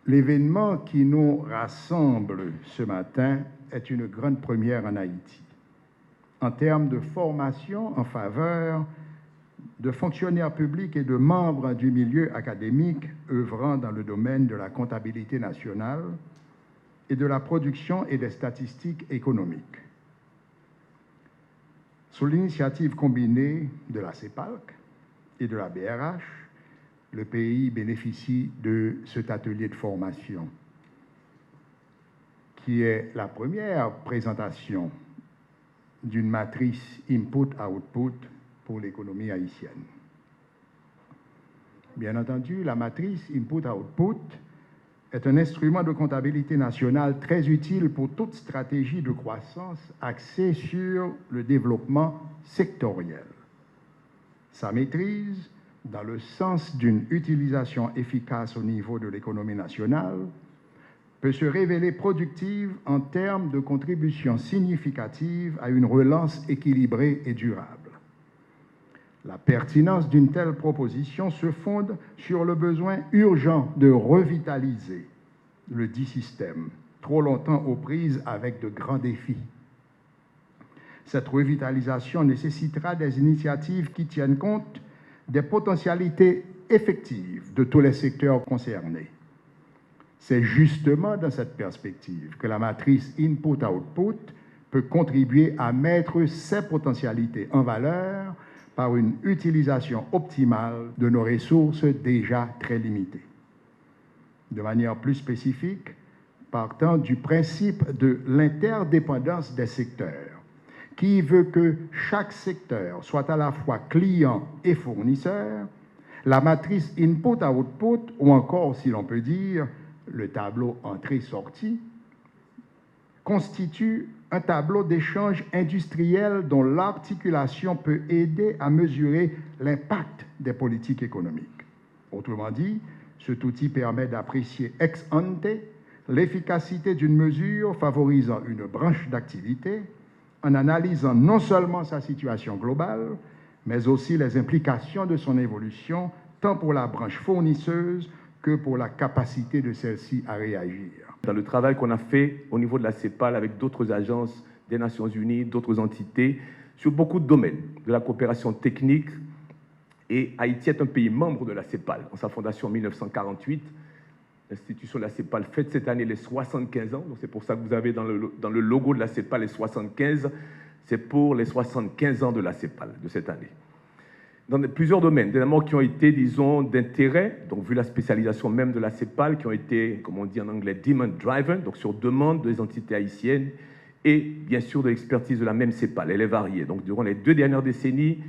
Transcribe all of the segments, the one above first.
L'événement qui nous rassemble ce matin est une grande première en Haïti, en termes de formation en faveur de fonctionnaires publics et de membres du milieu académique œuvrant dans le domaine de la comptabilité nationale et de la production et des statistiques économiques. Sous l'initiative combinée de la CEPALC et de la BRH, le pays bénéficie de cet atelier de formation, qui est la première présentation d'une matrice input-output pour l'économie haïtienne. Bien entendu, la matrice input-output est un instrument de comptabilité nationale très utile pour toute stratégie de croissance axée sur le développement sectoriel. Sa maîtrise, dans le sens d'une utilisation efficace au niveau de l'économie nationale, peut se révéler productive en termes de contribution significative à une relance équilibrée et durable. La pertinence d'une telle proposition se fonde sur le besoin urgent de revitaliser le dit système, trop longtemps aux prises avec de grands défis. Cette revitalisation nécessitera des initiatives qui tiennent compte des potentialités effectives de tous les secteurs concernés. C'est justement dans cette perspective que la matrice input-output peut contribuer à mettre ces potentialités en valeur par une utilisation optimale de nos ressources déjà très limitées. De manière plus spécifique, partant du principe de l'interdépendance des secteurs, qui veut que chaque secteur soit à la fois client et fournisseur, la matrice input-output, ou encore, si l'on peut dire, le tableau entrée-sortie, constitue un tableau d'échange industriel dont l'articulation peut aider à mesurer l'impact des politiques économiques. Autrement dit, cet outil permet d'apprécier ex ante l'efficacité d'une mesure favorisant une branche d'activité en analysant non seulement sa situation globale, mais aussi les implications de son évolution, tant pour la branche fournisseuse que pour la capacité de celle-ci à réagir. Dans le travail qu'on a fait au niveau de la CEPAL avec d'autres agences des Nations Unies, d'autres entités, sur beaucoup de domaines, de la coopération technique, et Haïti est un pays membre de la CEPAL. En sa fondation en 1948, l'institution de la CEPAL fête cette année les 75 ans, donc c'est pour ça que vous avez dans le logo de la CEPAL les 75, c'est pour les 75 ans de la CEPAL de cette année. Dans plusieurs domaines, évidemment, qui ont été, disons, d'intérêt, donc vu la spécialisation même de la CEPAL, qui ont été, comme on dit en anglais, demand-driven, donc sur demande des entités haïtiennes, et bien sûr de l'expertise de la même CEPAL, elle est variée. Donc durant les 2 dernières décennies,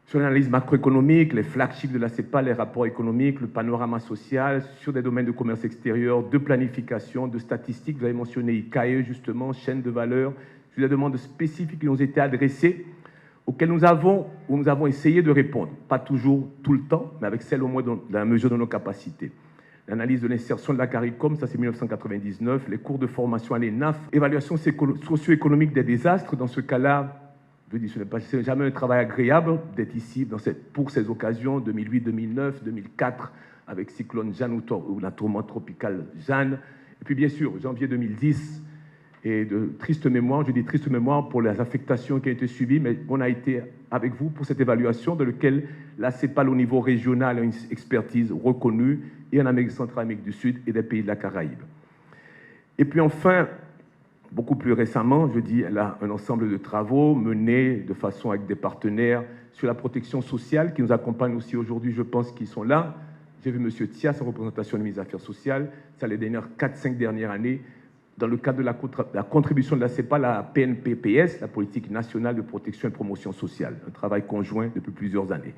sur l'analyse macroéconomique, les flagships de la CEPAL, les rapports économiques, le panorama social, sur des domaines de commerce extérieur, de planification, de statistiques, vous avez mentionné ICAE justement, chaîne de valeur, sur des demandes spécifiques qui nous ont été adressées, auxquelles nous avons essayé de répondre. Pas toujours, tout le temps, mais avec celle au moins dans la mesure de nos capacités. L'analyse de l'insertion de la CARICOM, ça c'est 1999, les cours de formation à l'ENAF, évaluation socio-économique des désastres, dans ce cas-là, je dis, ce n'est jamais un travail agréable d'être ici pour ces occasions, 2008, 2009, 2004, avec cyclone Jeanne ou la tourmente tropicale Jeanne. Et puis bien sûr, janvier 2010, et de triste mémoire, je dis triste mémoire pour les affectations qui ont été subies, mais on a été avec vous pour cette évaluation dans laquelle la CEPAL au niveau régional a une expertise reconnue, et en Amérique centrale, Amérique du Sud et des pays de la Caraïbe. Et puis enfin, beaucoup plus récemment, je dis, elle a un ensemble de travaux menés de façon avec des partenaires sur la protection sociale qui nous accompagnent aussi aujourd'hui, je pense qu'ils sont là. J'ai vu M. Thias en représentation des ministres des Affaires sociales, ça les dernières 4-5 dernières années, dans le cadre de la contribution de la CEPAL à la PNPPS, la politique nationale de protection et de promotion sociale, un travail conjoint depuis plusieurs années.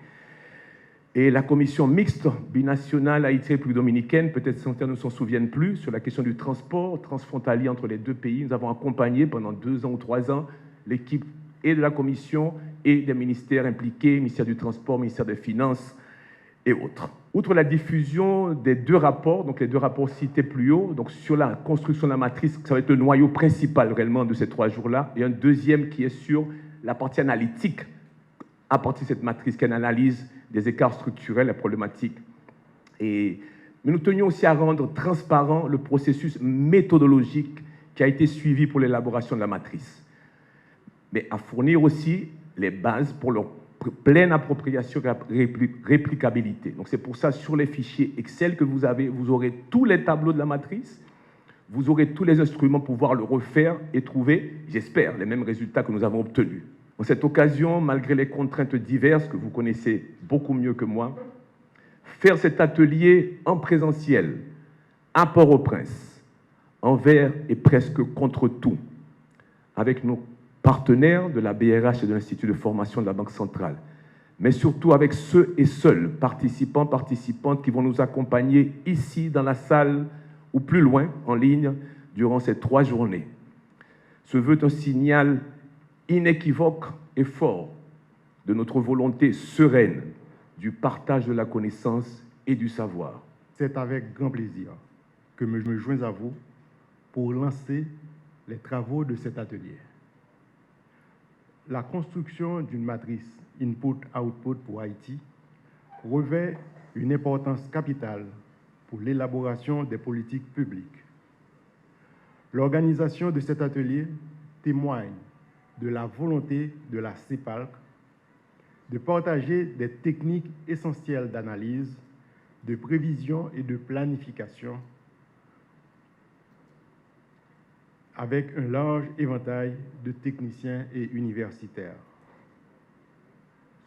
Et la commission mixte binationale Haïti-République dominicaine, peut-être certains ne s'en souviennent plus, sur la question du transport transfrontalier entre les 2 pays. Nous avons accompagné pendant 2 ans ou 3 ans l'équipe et de la commission et des ministères impliqués, ministère du Transport, ministère des Finances et autres. Outre la diffusion des 2 rapports, donc les 2 rapports cités plus haut, donc sur la construction de la matrice, ça va être le noyau principal réellement de ces 3 jours-là, et un deuxième qui est sur la partie analytique, à partir de cette matrice qui analyse des écarts structurels, les problématiques et Mais nous tenions aussi à rendre transparent le processus méthodologique qui a été suivi pour l'élaboration de la matrice, mais à fournir aussi les bases pour leur pleine appropriation et réplicabilité. Donc c'est pour ça, sur les fichiers Excel que vous avez, vous aurez tous les tableaux de la matrice, vous aurez tous les instruments pour pouvoir le refaire et trouver, j'espère, les mêmes résultats que nous avons obtenus. En cette occasion, malgré les contraintes diverses que vous connaissez beaucoup mieux que moi, faire cet atelier en présentiel, à Port-au-Prince, envers et presque contre tout, avec nos partenaires de la BRH et de l'Institut de formation de la Banque centrale, mais surtout avec ceux et seuls participants, participantes qui vont nous accompagner ici dans la salle ou plus loin, en ligne, durant ces 3 journées. Se veut un signal inéquivoque et fort de notre volonté sereine du partage de la connaissance et du savoir. C'est avec grand plaisir que je me joins à vous pour lancer les travaux de cet atelier. La construction d'une matrice input-output pour Haïti revêt une importance capitale pour l'élaboration des politiques publiques. L'organisation de cet atelier témoigne de la volonté de la CEPALC de partager des techniques essentielles d'analyse, de prévision et de planification avec un large éventail de techniciens et universitaires.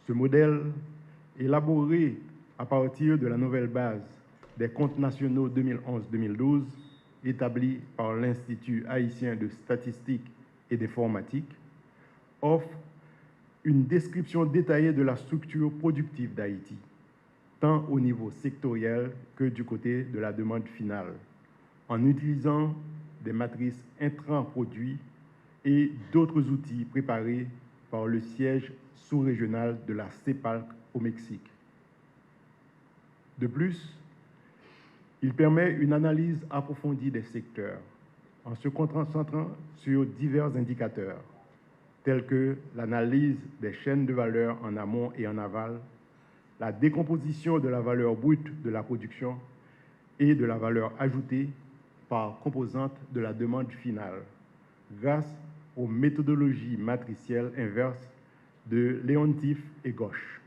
Ce modèle, élaboré à partir de la nouvelle base des comptes nationaux 2011-2012, établi par l'Institut haïtien de statistique et d'informatique, offre une description détaillée de la structure productive d'Haïti, tant au niveau sectoriel que du côté de la demande finale, en utilisant des matrices intra-produits et d'autres outils préparés par le siège sous-régional de la CEPALC au Mexique. De plus, il permet une analyse approfondie des secteurs en se concentrant sur divers indicateurs, tels que l'analyse des chaînes de valeur en amont et en aval, la décomposition de la valeur brute de la production et de la valeur ajoutée par composante de la demande finale, grâce aux méthodologies matricielles inverses de Leontief et Gauche.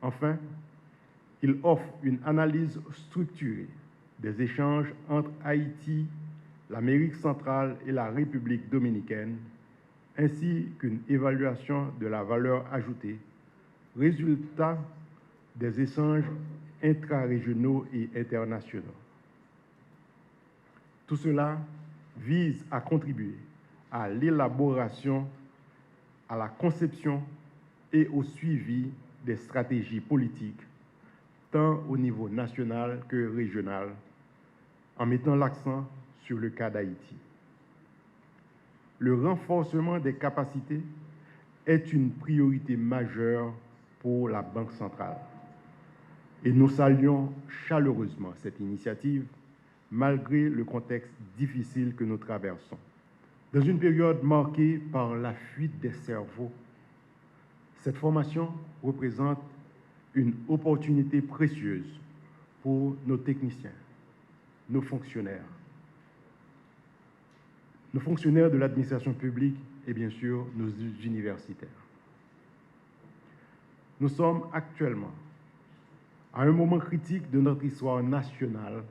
Enfin, il offre une analyse structurée des échanges entre Haïti, l'Amérique centrale et la République dominicaine, ainsi qu'une évaluation de la valeur ajoutée, résultat des échanges intra-régionaux et internationaux. Tout cela vise à contribuer à l'élaboration, à la conception et au suivi des stratégies politiques, tant au niveau national que régional, en mettant l'accent sur le cas d'Haïti. Le renforcement des capacités est une priorité majeure pour la Banque centrale. Et nous saluons chaleureusement cette initiative, malgré le contexte difficile que nous traversons. Dans une période marquée par la fuite des cerveaux, cette formation représente une opportunité précieuse pour nos techniciens, nos fonctionnaires de l'administration publique et bien sûr nos universitaires. Nous sommes actuellement à un moment critique de notre histoire nationale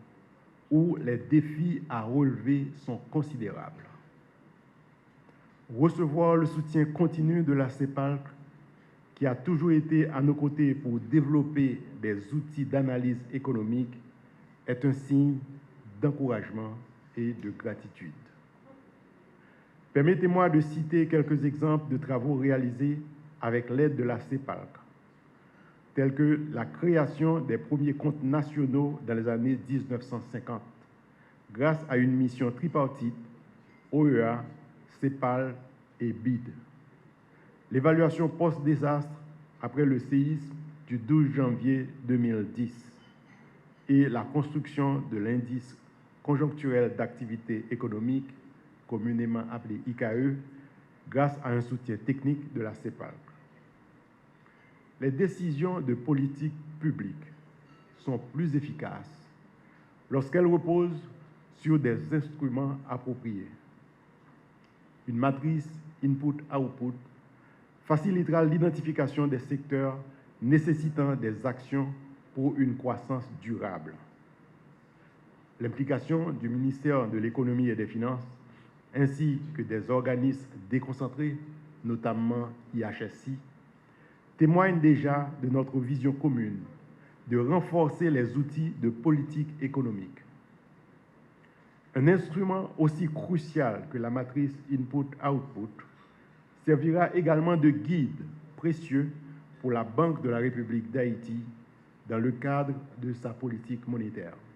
où les défis à relever sont considérables. Recevoir le soutien continu de la CEPALC, qui a toujours été à nos côtés pour développer des outils d'analyse économique, est un signe d'encouragement et de gratitude. Permettez-moi de citer quelques exemples de travaux réalisés avec l'aide de la CEPALC, tels que la création des premiers comptes nationaux dans les années 1950, grâce à une mission tripartite, OEA, CEPAL et BID. L'évaluation post-désastre après le séisme du 12 janvier 2010 et la construction de l'indice conjoncturel d'activité économique, communément appelé IKE, grâce à un soutien technique de la CEPALC. Les décisions de politique publique sont plus efficaces lorsqu'elle repose sur des instruments appropriés. Une matrice input-output facilitera l'identification des secteurs nécessitant des actions pour une croissance durable. L'implication du ministère de l'Économie et des Finances, ainsi que des organismes déconcentrés, notamment IHSI, témoigne déjà de notre vision commune de renforcer les outils de politique économique. Un instrument aussi crucial que la matrice input-output servira également de guide précieux pour la Banque de la République d'Haïti dans le cadre de sa politique monétaire.